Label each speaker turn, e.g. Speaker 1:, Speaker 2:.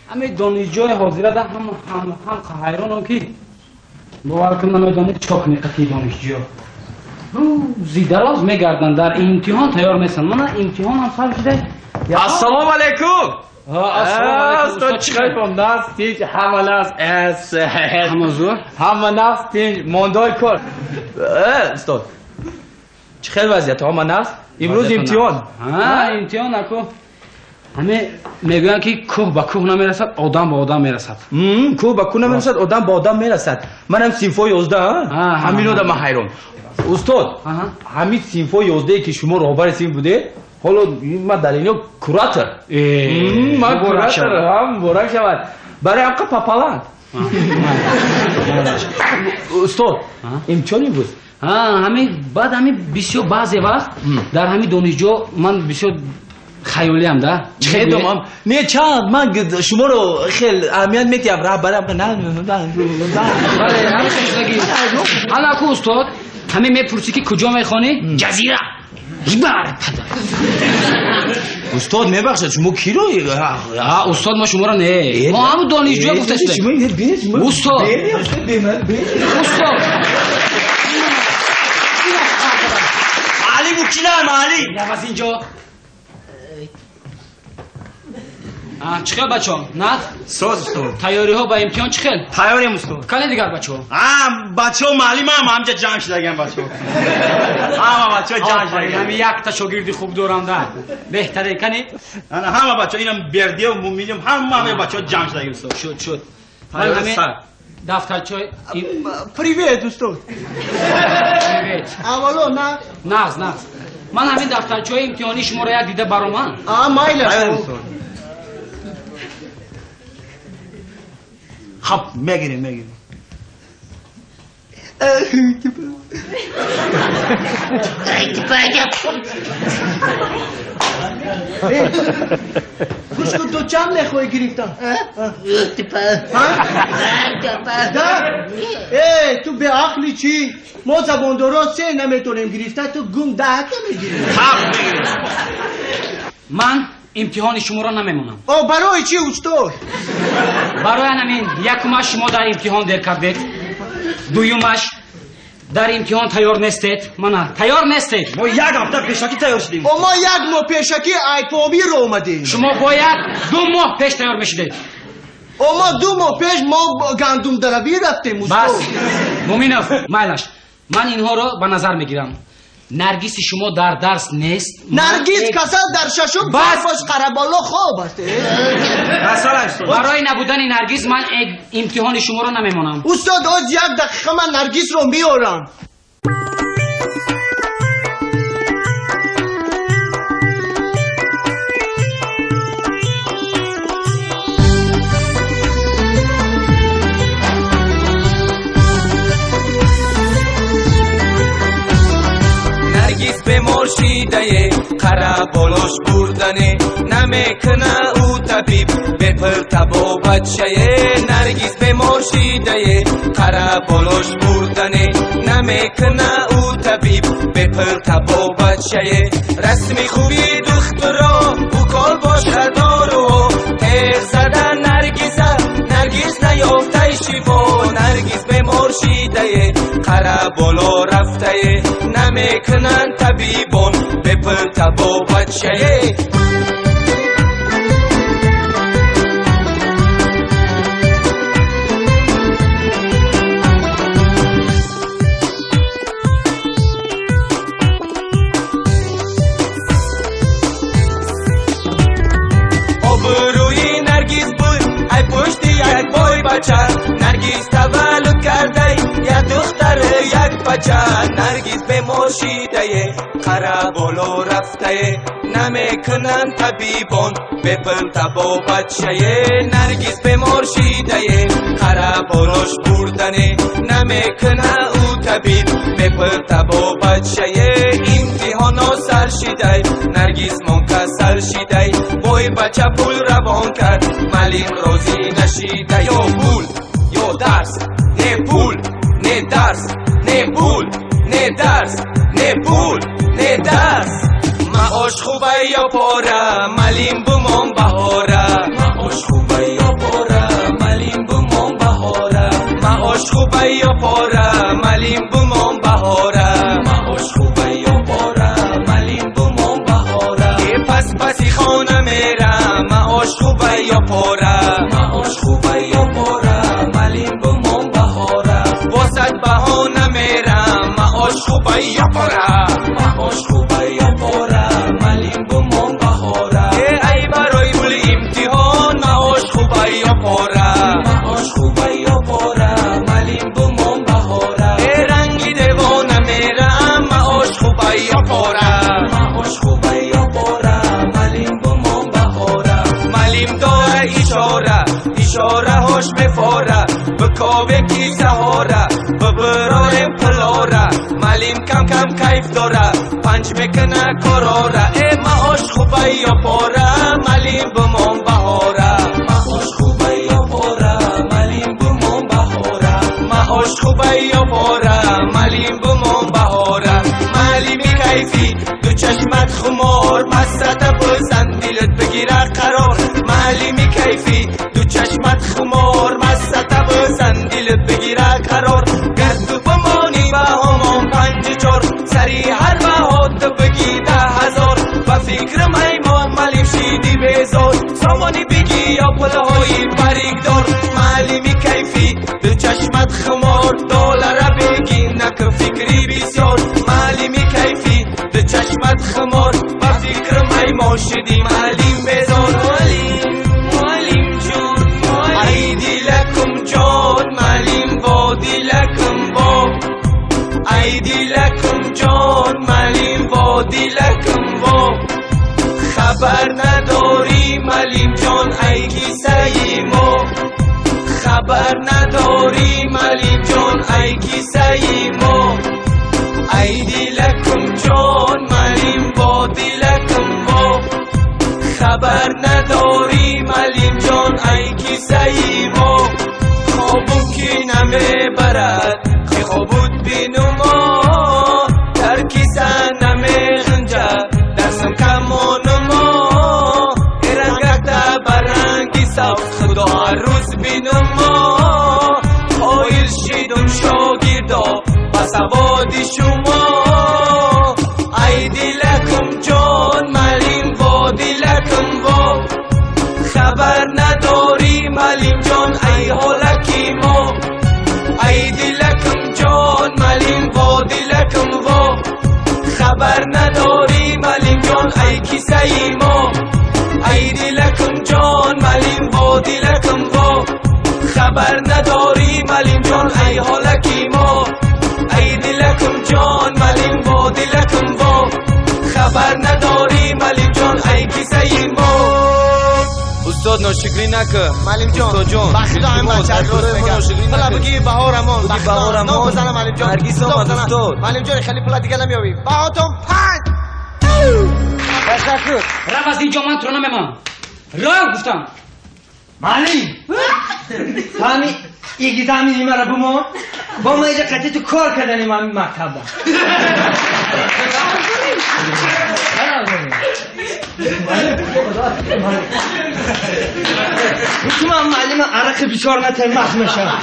Speaker 1: همه دانشجوی حاضره ده هم حیرانم که باور کن نمیدانید چاک نقطی دانشجو روزی دراز میگردن در امتحان تیار میشن. من امتحان هم سال شده.
Speaker 2: السلام علیکم.
Speaker 1: استاد
Speaker 2: چیکار کنم؟ نستیج همه است همه نستیج موندای کار. استاد چه خیلی وضعیت همه نست امروز امتحان.
Speaker 1: امتحان نکو همه میگوین که کوه به کوه نمیرسد آدم به آدم میرسد.
Speaker 2: کوه به کوه نمیرسد آدم به آدم میرسد. منم صنف 11 همین آدم حیران. استاد همین صنف 11 که شما رهبر صنف بوده حالا من در اینو کوراتور من کوراتور هم برای شود برای همکه پاپالند. استاد امتحانی بود.
Speaker 1: همین بعد همین بسیار بعضی وقت در همین دانشجو من بسیار خیالی هم ده
Speaker 2: چه دوم نه چند من شما رو خیلی اهمیت میدم رهبرم نه
Speaker 1: بله همین شدگی. حالا کو استاد همین میپرسی که کجا میخوانی؟ جزیره
Speaker 2: استاد میبخشید شما کی رو؟
Speaker 1: استاد ما شما رو نه ما همون دانشجو گفته شده استاد
Speaker 2: علی بوکیلم علی
Speaker 1: نفس اینجا چخیل بچه ها؟ نه؟
Speaker 2: ساز استاد
Speaker 1: تیاری ها با امتحان چخیل؟
Speaker 2: تیاریم استاد
Speaker 1: کلی دیگر بچه ها؟
Speaker 2: بچه ها معلیم هم همجا جمع شدگم بچه ها همه بچه ها جمع شدگم
Speaker 1: همه یک تا شاگردی خوب دورم ده بهتره کنی؟
Speaker 2: همه بچه ها اینم بردیه و مومینیم همه بچه ها جمع شدگم استاد
Speaker 1: شد همه دفترچه
Speaker 2: پریویت استاد
Speaker 3: اولو نه
Speaker 1: نغز من همین دفترچه امتحانی شما رو یک دیده برا من
Speaker 3: مایل
Speaker 2: خب میگیریم
Speaker 3: گوش کن تو چند نخواه گرفتم تو به عقلی چی؟ ما زبان درست سه نمیتونیم گرفته تو گم 10 تا میگیریم.
Speaker 1: من امتحان شما را نمیمونم.
Speaker 3: برای چی استاد؟
Speaker 1: برای همین یکمش شما در امتحان دیر کردید دویمش در امتحان تیار نیستید. من تیار نیستید.
Speaker 2: ما یک هفته پیشکی تیار شدیم.
Speaker 3: ما یک ماه پیشکی ایپابی رو اومدیم.
Speaker 1: شما باید 2 ماه پیش تیار میشدید.
Speaker 3: ما 2 ماه پیش ما گندم دروی رفتیم استاد.
Speaker 1: بس مومینوف مایلش من اینها رو به نظر میگیرم. نرگس شما در درس نیست.
Speaker 3: نرگس کسا در ششم باش قربالا خواب است.
Speaker 1: برای نبودن نرگس من امتحان شما رو نمیمونم.
Speaker 3: استاد از 1 دقیقه من نرگس رو میارم.
Speaker 4: به مرشیده قره بالاش بردنه نمیکنه او طبیب به پرتب و بچه نرگس به مرشیده قره بالاش بردنه نمیکنه او طبیب به پرتب و بچه رسمی خوبی دخترا او کال باش خدارو تیغ زدن نرگس نیافته شیفا نرگس به مرشیده قره بالا رفته نمیکنن طبیبان به پرتب و بچه آبروی نرگس بود ای پشتی یک بای بچه نرگس تولد کرده یک دختر یک بچه نرگس به مرشیده قره بالا رفته نمیکنن طبیبان به پرتب و بچه نرگس به مرشیده قره بالاش بردنه نمیکنه او طبیب به پرتب و بچه امتحانا سر شیده نرگس منکسر شیده بای بچه پول روان کرد معلم راضی نشیده یا پول یا درس نه پول نه درس نه پول نه درس نه پول نه درس معاش خوبه یا پاره معلم بمان بهاره معاش خوبه یا پاره یا پاره معاش خوبه یا پاره ملیم بمون بهاره واسد بهانه میرم معاش خوبه یا پاره معاش خوبه یا پاره ملیم بمون بهاره ای برای پول امتحان معاش خوبه یا پاره معاش خوبه یا پاره ملیم بمون بهاره رنگی دیوانه میرم معاش خوبه یا پاره معاش خوبه یا پاره ملیم بمون بهاره ملیم داره اشاره هاش مفاره بکاوه کی سهاره ببرارم پلاره ملیم کم کم کیف داره پنج میکنه کراره معاش خوبه یا پاره ملیم بمون بهاره معاش خوبه یا پاره ملیم بمون بهاره معاش خوبه یا پاره ملیم بمون بهاره ملیمی کیفی دو چشمت خمار مستت بزن دیلت بگیره قرار ملیمی کیفی دو چشمت خمار مستت بزن دیلت بگیره قرار گرد بمانی به همان 5-4 سری هر بهات بگی 10,000 و فکر میمان ملیم شیدی بیزار سامانی بگی یا پلهای باریک دار ملیمی کیفی دو چشمت خمار دلار بگی نک فکری بسیار ملیمی کیفی دو چشمت خمار و فکر میمان شدی ملیم بیزار ملیم جون ای دیلکم جان ملیم با دیلکم با ای دیلکم جان ملیم با دیلکم با خبر نداری ملیم جان ای کیسه ما خبر نداری ملیم جان ای کیسه ما ای دیلکم جان ملیم با دیلکم با خبر نداری ملیم جان ای کیسه ما خوابم کی نمیبرد که خوابود بینما در کیسه نمیخنجه دستم کمان ما رنگت برنگی صف خدا هر روز بینما حایل شیدم شاگردا پس عبادی شما ای دیلکم جان ملیم با دیلکم با خبر نداری ملیم جان ای حالکی ما ای دیلکم جان ملیم با دیلکم با خبر نداری ملیم جان ای کیسه ما ای دیلکم جان ملیم با دیلکم با خبر نداری ملیم جان ای حالکی ما ای دیلکم جان ملیم با دیلکم با خبر نداری ملیم جان ای کیسه ما استاد ناشکری نکه
Speaker 3: ملیم جان
Speaker 4: استاد جان
Speaker 3: بخدا هم بچه درست بگم پلا بگی بهارمان
Speaker 4: بگی بهارمان
Speaker 3: نام بزنم ملیم جان
Speaker 4: هرگیز آمد استاد
Speaker 3: ملیم جان خیلی پلا دیگه نمیابی بهاتون 5 تشکر
Speaker 1: رفت از اینجا من تو رو نمیمان راه گفتم
Speaker 3: ملیم همین یکی زمینی مرا بمان با ما اینجا قطعی تو کار کردنیم همین مکتب با تو من معلم عرق بیچار نتای مخمشم